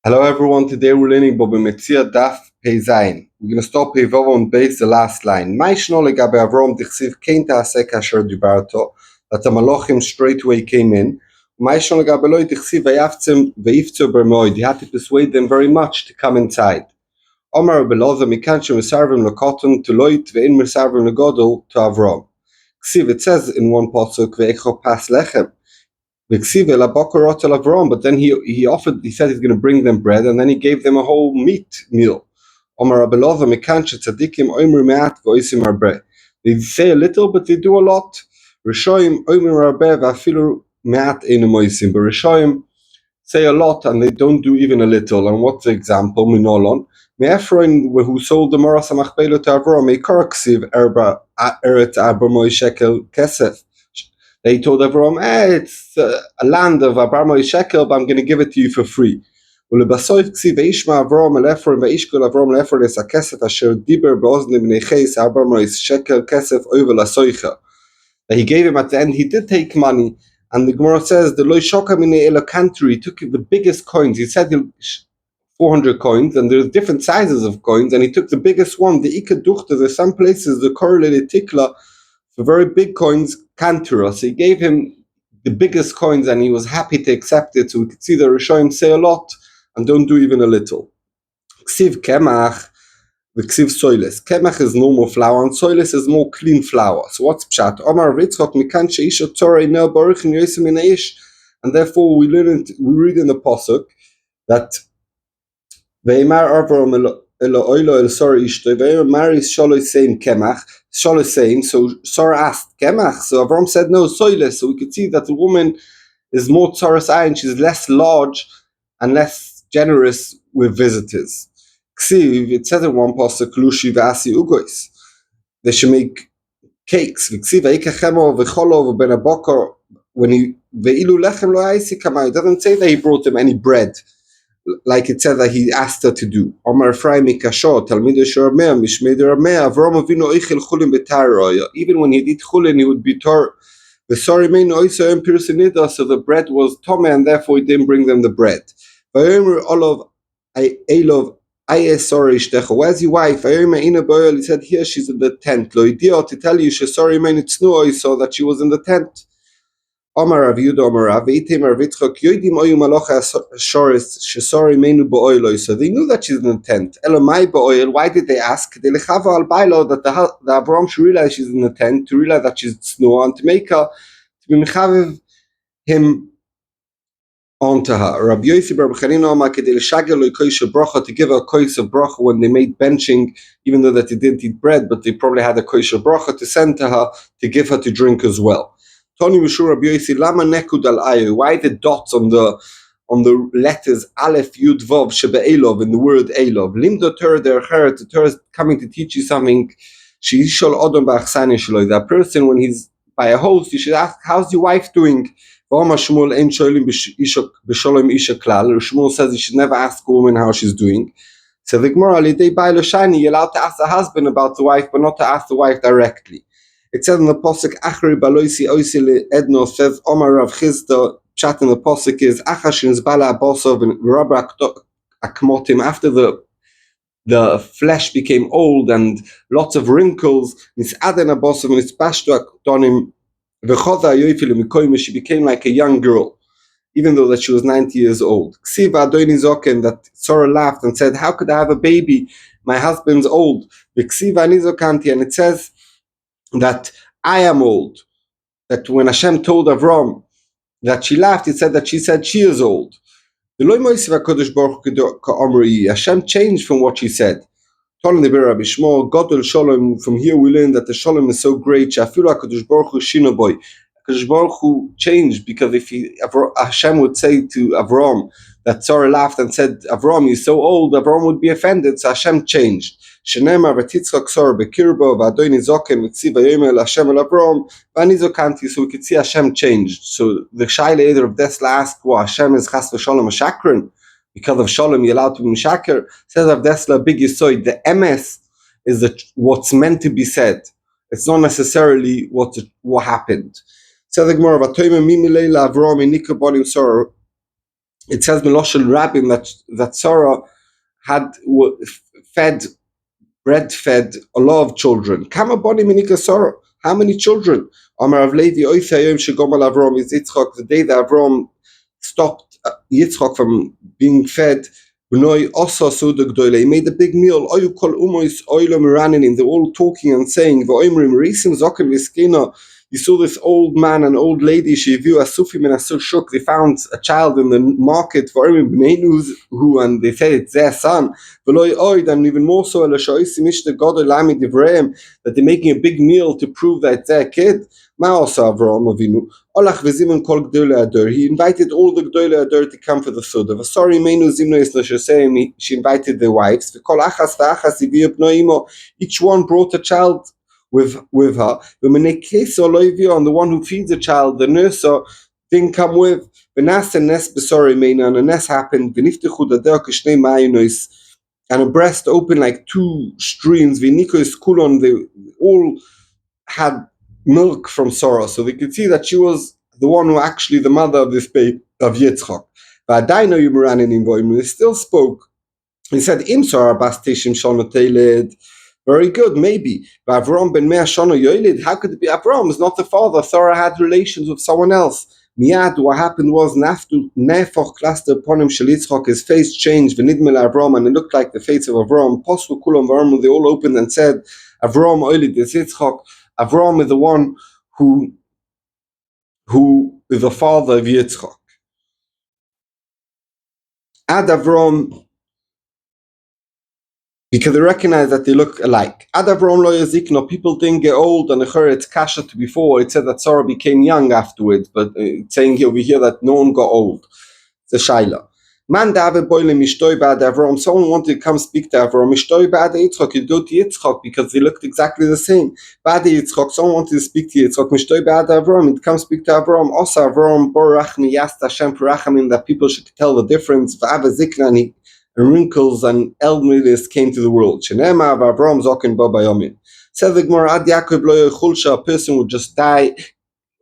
Hello everyone, today we're learning about Mציעא Daf Hayomi. We're going to start Pei Vav on base, the last line. My shno legabe Avram dichsiv kein ta'aseh kasher dibarto, that the Malachim straight away came in. My shno legabe lo dichsiv vayiftzim bermoid. He had to persuade them very much to come inside. Omar beloza mikan shemisarvim lekoton to loit ve'in misarvim legodol to Avram. Ksiv, it says in one pasuk ve'echo pas lechem. But then he offered, he said he's going to bring them bread, and then he gave them a whole meat meal. They say a little, but they do a lot. But Rishoyim say a lot, and they don't do even a little. And what's the example? Minolon. Me'efroin, who sold the Moras HaMachpelah to Avram, a korksiv eret abramoy shekel kesef. They told Avram, it's a land of Abramoy shekel, but I'm going to give it to you for free. That he gave him at the end, he did take money. And the Gemara says, the Lo Shoka Minei Ela Kantri, he took the biggest coins. He said 400 coins, and there's different sizes of coins, and he took the biggest one, the Ika Duchta. There's some places, the correlated tikla, for very big coins, Kantura. So he gave him the biggest coins and he was happy to accept it. So we could see the Rishonim say a lot and don't do even a little. Ksiv kemach, the ksiv soiles. Kemach is normal flour and soiles is more clean flour. So what's pshat? Omar Ritzchok mikan sheisha Torah no baruch in yosem in ish. And therefore we read in the pasuk that ve'imar Avram elo oilo el Sarah ishto ve'imar maris shaloi seim kemach. So Sarah asked Kemach, so Avram said no, soiles. So we could see that the woman is more tzaras ayin, she's less large and less generous with visitors. Ksiv, it says in one pasuk, Lushi v'asi ugois. They should make cakes. Ksiv eikachemo v'cholo v'ben abokor. When he ve'ilu lechem lo ha'isi kamai, it doesn't say that he brought him any bread, like it said that he asked her to do. Omar Ephraim Mikasho, Talmid Shormeh, Mishmei Rameh, Avram Avinu Oichel Chulin B'Taroya. Even when he did Chulin, he would be tor. The sorry main Oisa and Pirsinida, so the bread was tome, and therefore he didn't bring them the bread. Vayomer Olov Elov Aryeh sorry Shtecha. Where's your wife? Vayomer Ina Boyel. He said here she's in the tent. Lo idio to tell you she sorry main Tznu so that she was in the tent. Omar Rav Yudah Omar Rav Eitim Rav Yitzchak Yodim Oyu Malocha Shoris Shesori Meinu Ba'oiloi. So they knew that she's in the tent. Elamai Ba'oil. Why did they ask? They lechava al bailo that the Avram should realize she's in the tent, to realize that she's tznuah, and to make her to be mechaviv him onto her. Rabbi Yossi Bar B'chanina Omar Kedei l'shagel lo koish bracha, to give her a koish of bracha when they made benching, even though that they didn't eat bread, but they probably had a koish of bracha to send to her to give her to drink as well. Tony Mishur Rabbi Yossi, Lama Nekud al Ayu. Why the dots on the letters Aleph Yud Vav Shebe Elov in the word Elov? Limdo Torah derecheret. The Torah is coming to teach you something. Sheishol Odom ba'achsani shelo. That person, when he's by a host, you should ask, "How's your wife doing?" V'Omar Shmuel ein sholim b'sholom isha klal. Shmuel says you should never ask a woman how she's doing. So the Gemara Lidei Ba'ilo Shani, you're allowed to ask the husband about the wife, but not to ask the wife directly. It says in the pasuk, Achri baloisi oisi edno, says Omar Rav Chizda. Chat in the pasuk is Achashin zbala abosov and Rabba akmotim. After the flesh became old and lots of wrinkles, nisaden abosov and nispashtu aktonim v'choda yoifilim mikoyim. She became like a young girl, even though that she was 90 years old. Ksiva adoni zoken, that Sarah laughed and said, "How could I have a baby? My husband's old." Ksiva nizokanti, and it says that I am old. That when Hashem told Avram that she laughed, it said that she said she is old. Hashem changed from what she said. From here we learn that the Shalom is so great. Kadosh Baruch Hu changed, because if Hashem would say to Avram that Sarah laughed and said, "Avram, you're so old," Avram would be offended. So Hashem changed. Shenemar v'titzchak Sarah bekirbo v'adoni zokem v'tziv v'yomer Hashem el Avram v'anizokanti. So we could see Hashem changed. So the Shaila either of Desla asked, "Well, Hashem is chas v'shalom a shakran, because of Shalom you're allowed to be mishaker." Says of Desla big yisoid, the MS is what's meant to be said. It's not necessarily what happened. So the Gemara, Vatoyim mimileila Avram inika bonim Sarah. it says Meloshel Rabbim that Sarah had breastfed a lot of children. Kama boni minika Sarah. How many children? Amar Rav Levi Oisei Yom Shegomal Avram is Yitzchak. The day that Avram stopped Yitzchak from being fed, B'noi Osa Suda Gdoile. He made a big meal. Oyu Kol Umois Oilo Miranin. They're all talking and saying, V'oimrim Risim Zokim Viskina. You saw this old man and old lady, she viewed as Sufim and Asur Shuk. They found a child in the market, who, and they said it's their son. And even more so, that they're making a big meal to prove that it's their kid. He invited all the Gdolei Ador to come for the Suda. She invited their wives. Each one brought a child with her. And the one who feeds the child, the nurse, didn't come with. And a nest happened. And a breast opened like two streams. They all had milk from Sarah. So they could see that she was the one who actually the mother of this baby, of Yitzchak. But they still spoke. He said, Im Sarah bas tishim shana teled. Very good, maybe. But Avram ben Mea Shana Yoelid, how could it be Avram? It's not the father. Sarah had relations with someone else. Miyad, what happened was Nefoch cluster upon him Shalitzchok, his face changed, V'nidmel Avram, and it looked like the face of Avram. Poslu Kulam Varmu, they all opened and said, Avram Oelid is Yitzchok. Avram is the one who is the father of Yitzchok. Ad Avram, because they recognize that they look alike. Ad Avram lo yazikno, people didn't get old, and it's kasha to before. It said that Sarah became young afterwards, but it's saying over here that no one got old. It's a shaila. Man da'ave boile mishtoi ba'ad Avram. Someone wanted to come speak to Avram. Mishtoi ba'ad Yitzchak. You go to Yitzchak because they looked exactly the same. Ba'ad Yitzchak. Someone wanted to speak to Yitzchak. Mishtoi ba'ad Avram. It come speak to Avram. Also Avram borachmi yasta Hashem parachamim, that people should tell the difference. V'ave ziknani. And wrinkles and elderliness came to the world. Shenema Avram zokin ba bayomin. Said the Gemara, Ad Yaakov lo yechulsha, a person would just die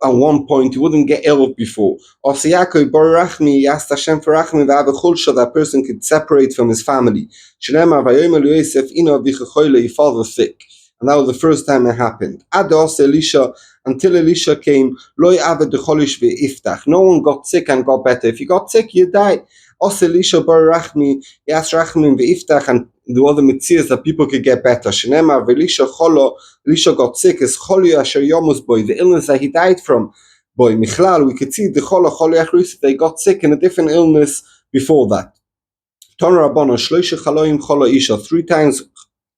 at one point. He wouldn't get ill before. Or say Yaakov barachmi yasta Hashem farachmi v'avechulsha, that person could separate from his family. Shenema vayomer Yosef ino avicha your father was sick. And that was the first time it happened. Ad Elisha, until Elisha came, lo yavad decholish ve'iftach. No one got sick and got better. If you got sick, you die. Elisha bar rachmi, yas rachmin ve'iftach, and the other mציעא that people could get better. Shenema v'Elisha cholo, Elisha got sick, is choli asher yomus boy, the illness that he died from. Boy, michlal, we could see the choli achris, they got sick in a different illness before that. Toner Rabbana, shloisha chaloim cholo isha, 3 times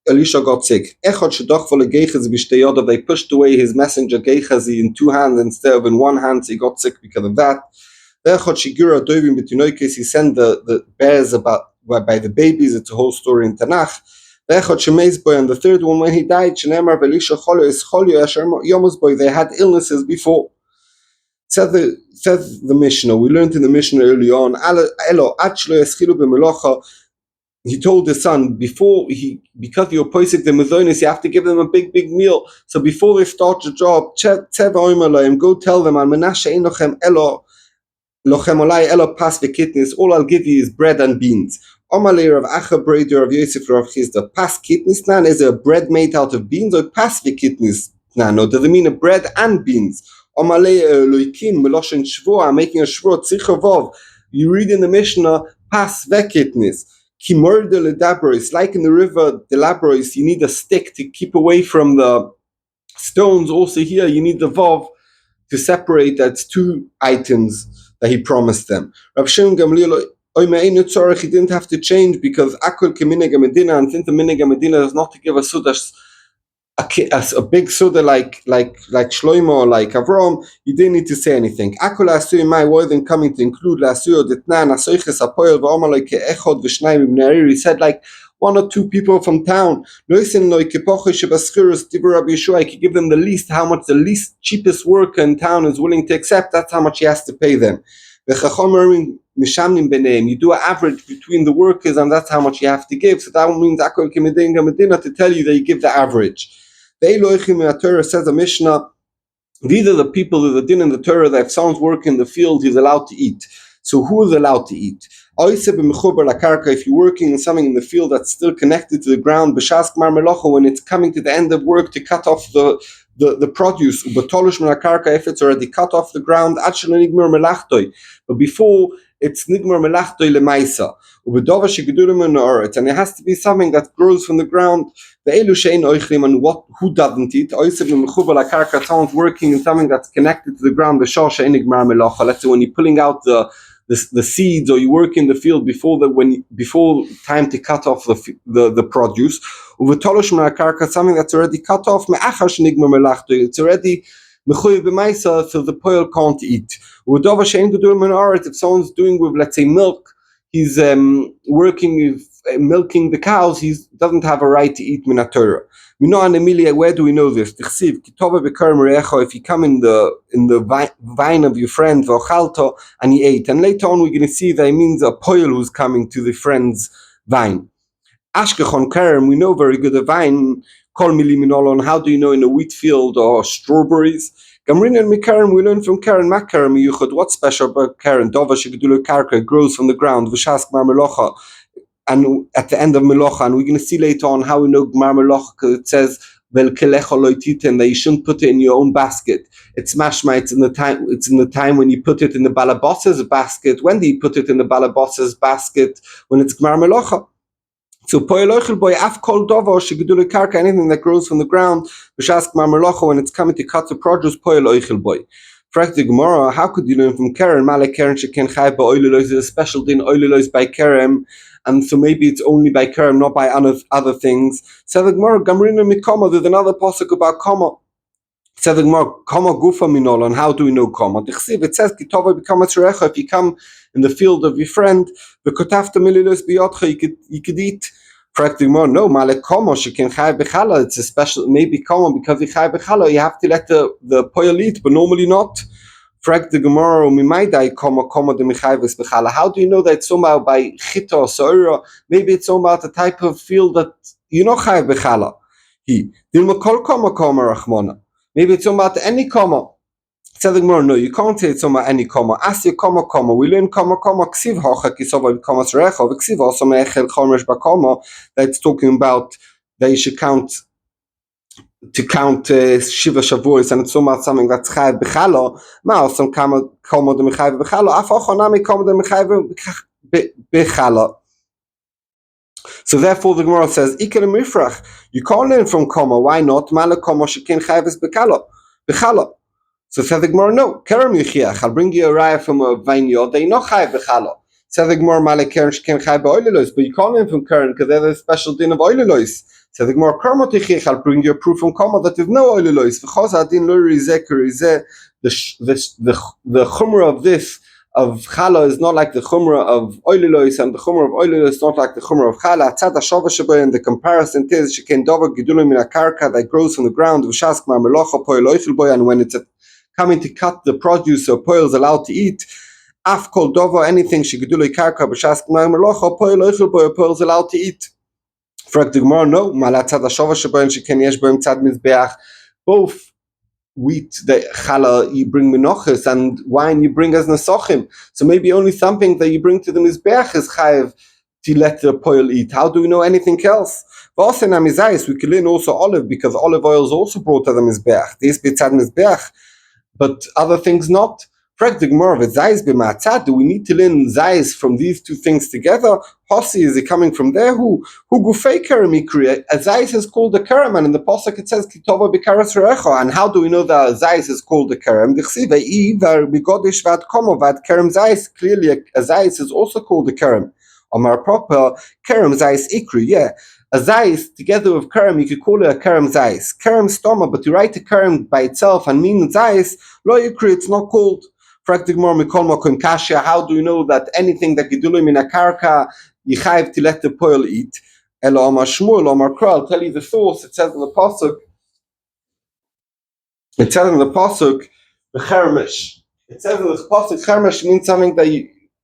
Elisha got sick. Echad shedach v'le geichazi b'shtei yodav, they pushed away his messenger Geichazi in 2 hands instead of in 1 hand, so he got sick because of that. He sent the bears by the babies. It's a whole story in Tanakh. And the third one, when he died, they had illnesses before. Says the Mishnah, we learned in the Mishnah early on, he told his son, because you're posik the mazonis, you have to give them a big meal. So before they start the job, go tell them, all I'll give you is bread and beans. Omalei Rav Acha Breder of Yosef Rav Chisda. Pas kitnis nan, is a bread made out of beans, or pas vikitnis nan, or does it mean a bread and beans? Omalei Eloikim Meloshen Shvua, making a shvua tzichavov. You read in the Mishnah, pas vekitnis. Kimor de ledabrois, like in the river Delabrois, you need a stick to keep away from the stones. Also here, you need the vov to separate. That's 2 items that he promised them. Rav Shimon Gamliel, he didn't have to change because akol kemineg medina, and since the mineg medina is not to give a suda, a big suda like Shloimo or like Avram, you didn't need to say anything. Akol asui my wasn't coming to include lasuyo detnan asoiches apoyel v'omaloi keechod v'shnayim ibn Aryeh. He said like 1 or 2 people from town. I could give them the least, how much the least cheapest worker in town is willing to accept, that's how much he has to pay them. You do an average between the workers, and that's how much you have to give. So that means to tell you that you give the average. The Torah says a Mishnah, these are the people, there's a din in the Torah that if someone's working in the field, he's allowed to eat. So who is allowed to eat? If you're working in something in the field that's still connected to the ground, when it's coming to the end of work to cut off the produce, if it's already cut off the ground, but before it's nigmar melachtoi lemaisa, and it has to be something that grows from the ground. And who doesn't eat? Someone's working in something that's connected to the ground. Let's say when you're pulling out the seeds, or you work in the field before time to cut off the produce. Something that's already cut off. It's already mechuyev b'maisa, so the poil can't eat. If someone's doing with, let's say, milk, he's working with milking the cows, he doesn't have a right to eat min haTorah. Where do we know this? If you come in the vine of your friend and he ate, and later on we're going to see that it means a poil who's coming to the friend's vine. Ashkechon kerem, we know very good a vine. Kol mili minolon, how do you know in a wheat field or strawberries? Gamrin and Mikaran, we learn from Karen Makaram Yuchad. What's special about Karen? Dova Shigdulu Karka grows from the ground, Vishask Mar Melocha, and at the end of Melocha, and we're going to see later on how we know Mar Melocha, because it says Vel Kelecho Loititen, that you shouldn't put it in your own basket. It's mashma, it's in the time when you put it in the Balabossa's basket. When do you put it in the Balabossa's basket? When it's Mar Melocha. So poelochel boy af kol dovo shegedule karka, anything that grows from the ground, b'shask marmelocha, when it's coming to cut the produce, poelochel boy. Frag the Gemara, how could you learn from Keren? Malek Keren sheken chai ba'oilelois is a special din oilelois by Keren, and so maybe it's only by Keren, not by other things. So the Gemara, Gamrina mikoma, there's another pasuk about koma. So the Gemara, koma gufa minol, and how do we know koma? It says kitova becomes recha, if you come in the field of your friend, the kotafta mililos biyotcha, you could eat. Practically more, no, malek koma shekin chai bechala. It's a special, maybe koma because you chai bechala, you have to let the poil eat, but normally not. Practically Gemara, mimaydai koma de michayves bechala. How do you know that it's somehow by chita or soira? Maybe it's somehow the type of field that you know chai bechala. He dilma kol koma rachmona. Maybe it's about any comma. No, you can't say it's about any comma. Ask your comma. We learn comma. Ksiv hocha kisova commas recha. Ksiv also meechel chomesh bakoma. That's talking about that you should count shiva shavuos, and it's about something that's chayv bechalo. Now some comma de mechayv bechalo. Af hocha nami comma de mechayv bechalo. So therefore the Gemara says, Iker mifrach, you can't learn from comma, why not? Mala comma shekin chayves bechala. So says the Gemara, no, kerem yichiach, I'll bring you a raya from a vineyard, they not chayv bechala. Says the Gemara, Mala keren shekin chayv be'oilelois, but you can't learn from keren because there's a special din of oilelois. Says the Gemara, kerem yichiach, I'll bring you a proof from comma that there's no oilelois. V'chos adin lo rizeh, the chumrah of this, of challah is not like the chumrah of oililois, and the chumrah of oililois is not like the chumrah of challah. Tzad hashava shebay, and the comparison is sheken dover gidulim min akarka that grows from the ground, v'shask mar melocha poil oichel boy, and when it's coming to cut the produce, so poil is allowed to eat. Af kol dover, anything shegidulei karka v'shask mar melocha poil oichel boy, poil is allowed to eat. Frag the Gemara, no, malat tzad hashava shebay and sheken yesh boim tzad mizbeach, both wheat, the challah, you bring menochis, and wine you bring as nesochim. So maybe only something that you bring to the mizbeach is chayev to let the poil eat. How do we know anything else? We can learn also olive, because olive oil is also brought to the mizbeach. This bitzad mizbeach, but other things not. Do we need to learn zayis from these two things together? Hossi, is it coming from there? Who gufei kerem ikri? A zayis is called a kerem, and in the pasuk it says kitova b'karas recha. And how do we know that a zayis is called a kerem? Clearly, a zayis is also called a kerem. Omar proper kerem zayis ikri. Yeah, a zayis together with kerem, you could call it a kerem zayis. Kerem stoma, but to write a kerem by itself and mean zayis, lo ikri, it's not called. How do you know that anything that gidulim in a karka yichayv to let the poil eat? Elo Amar Shmuel, Amar Kra, I'll tell you the source. It says in the pasuk, the chermish. It says in the pasuk, chermish means something that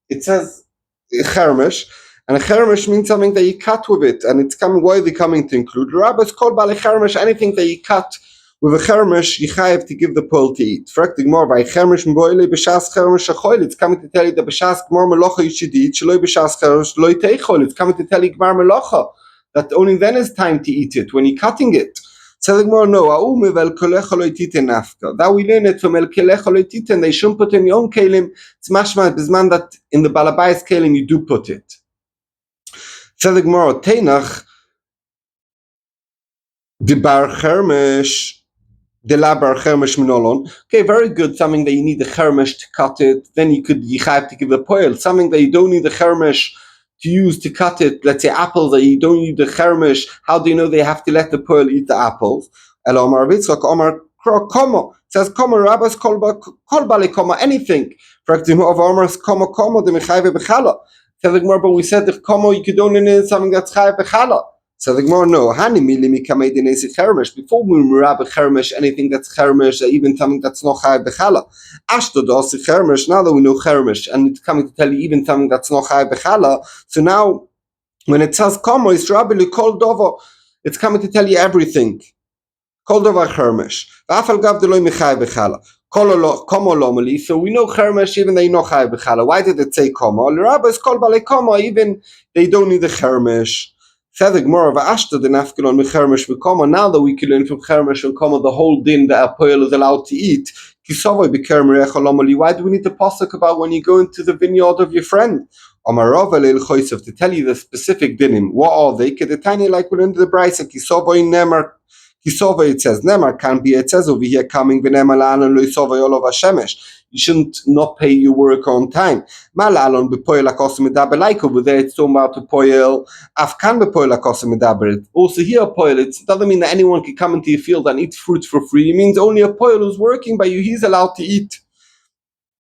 it says chermish, and a chermish means something that you cut with it, and it's coming. Why are they coming to include? Rabbis called bali chermish anything that you cut with a chermish, you have to give the pearl to eat. Fragt the Gemara, by chermish m'boile b'shas chermish achoil. It's coming to tell you that b'shas gmar melocha you should eat. Shloi b'shas chermish loi teichol. It's coming to tell you gmar melocha that only then is time to eat it when you're cutting it. So the Gemara, no. Aume vel kolecha loi titen nafka. That we learn it from el kolecha loi titen. They shouldn't put in your own kelim. It's mashma bisman that in the balabais kelim you do put it. So the Gemara, teinach the bar chermish. The labar chermish minolon. Okay, very good. Something that you need the chermish to cut it. Then you have to give the poil. Something that you don't need the chermish to use to cut it. Let's say apples that you don't need the chermish. How do you know they have to let the poil eat the apples? El Omar Vitzchak Omar Komo says Komo Rabbis Kol Bale Komo anything. For example, of Omar's Komo the Mechayve Bechala. Says the Gemara, but we said if Komo you could only need something that's Chayve Bechala. So the Gemara, no. Before we rabbi chermish, anything that's chermish, even something that's not chai bechala. Ashdod also chermish. Now that we know chermish, and it's coming to tell you even something that's not chai bechala. So now, when it says komo, it's rabbi kol dovo. It's coming to tell you everything. Kol dovo chermish. V'afal gav deloi mechai bechala. Komo lomali. So we know chermish even they know chai bechala. Why did it say komo? The rabbis kol bale komo. Even they don't need the chermish. Said the Gemara, "V'ashta the nafkilon mechermish v'koma." Now that we can learn from chermish and koma the whole din that a poil is allowed to eat. Kisavoi b'kermerech olomali. Why do we need to pasuk about when you go into the vineyard of your friend? Amarov elil choysev to tell you the specific dinim. What are they? Kedetani like we're into the brayso. Kisavoi nemar. Kisavoi it says nemar can be. It says over here coming v'nemar la'anan loisavoi olov hashemesh. You shouldn't not pay your work on time. Malalon bepoil akosim medaber like over there. It's talking about the poil. Afkan bepoil akosim medaber. Also here poil. It doesn't mean that anyone can come into your field and eat fruits for free. It means only a poil who's working by you. He's allowed to eat.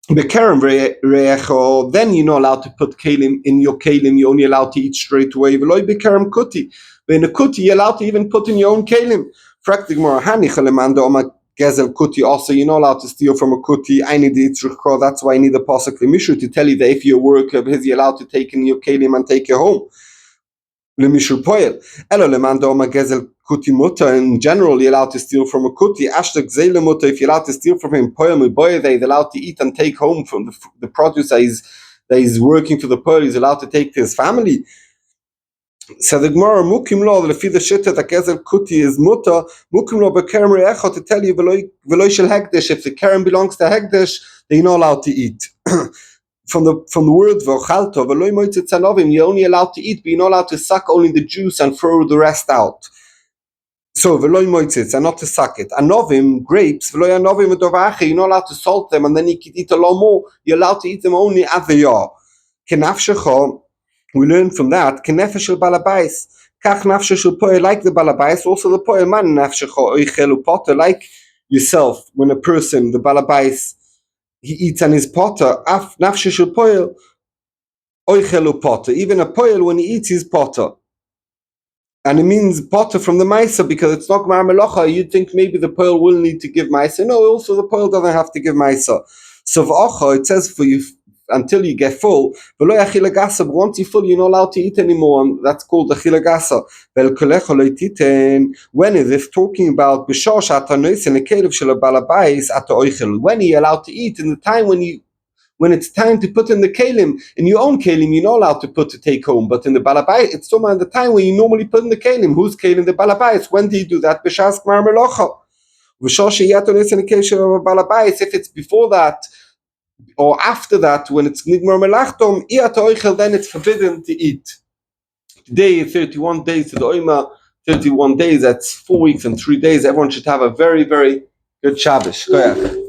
Bekerem reecho. Then you're not allowed to put kelim in your kelim. You're only allowed to eat straight away. Veloy bekerem kuti. But in a kuti, you're allowed to even put in your own kelim. Fraktig more hani chalemando oma. Gezel kuti also, you're not allowed to steal from a kuti. I need the itzruch. That's why I need the pasuk lemishu to tell you that if you're a worker, you're allowed to take in your kelim and take it home. Lemishu poel. Elo lemando ma gezel kuti muta. In general, you're allowed to steal from a kuti. Ashtak zele muta. If you're allowed to steal from him, poel muboy, they're allowed to eat and take home from the produce that he's working for the poel. He's allowed to take to his family. So the Gemara mukim lo lefi the shitta that gezel kuti is muta mukim lo bekerem reecho to tell you veloy shel hekdesh. If the kerem belongs to hekdesh, they're not allowed to eat. From the word vochalto veloy moitzet zanovim, you're only allowed to eat, but you're not allowed to suck only the juice and throw the rest out. So veloy moitzet and not to suck it. Anovim grapes veloy anovim adovache, you're not allowed to salt them and then you can eat a lot more. You're allowed to eat them only as they are. Kenafshecho. We learn from that, kenefesh balabais, kach nafsheshul poel, like the balabais, also the poel man nafshecho oichelu potter, like yourself. When a person, the balabais, he eats on his potter, af nafsheshul poel oichelu potter. Even a poel when he eats his potter, and it means potter from the maisa because it's not gmar melocha. You'd think maybe the poel will need to give maisa. No, also the poel doesn't have to give maisa. So v'ocha, it says for you. Until you get full, but once you're full, you're not allowed to eat anymore, and that's called the chilagasa. When is this talking about when you're allowed to eat? In the time when it's time to put in the kelim, in your own kelim, you're not allowed to put to take home. But in the balabais, it's talking about the time when you normally put in the kelim. Who's kelim? The balabais. When do you do that? B'shas gmar melocha. If it's before that, or after that, when it's nigmar melachtom, then it's forbidden to eat. Today, 31 days to the Oima, 31 days, that's 4 weeks and 3 days. Everyone should have a very, very good Shabbos. Go ahead.